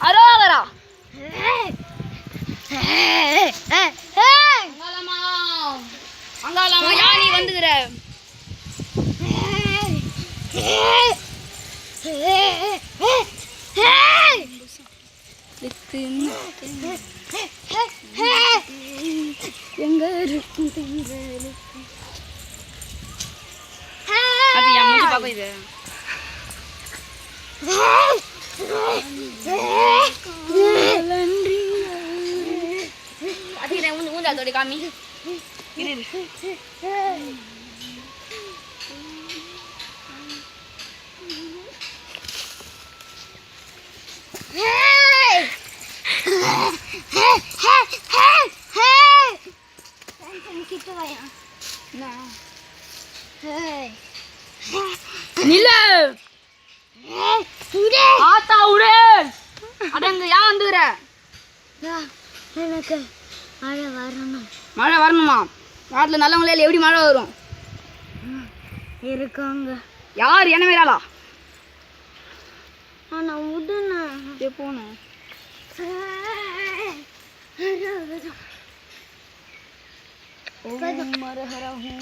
அரோகரா அங்காளம்மா யானி வந்துகிற எங்க அது என் மூஞ்சி பாக்க இது அது என்ன மூஞ்சி அதோட காமி இரு எனக்கு மழை வரணும். மழை வரணுமா? காட்டில் நல்லவங்களே எப்படி மழை வரும்? இருக்காங்க. யார் என்ன வேறாளா? நான் உடனே போனேன்.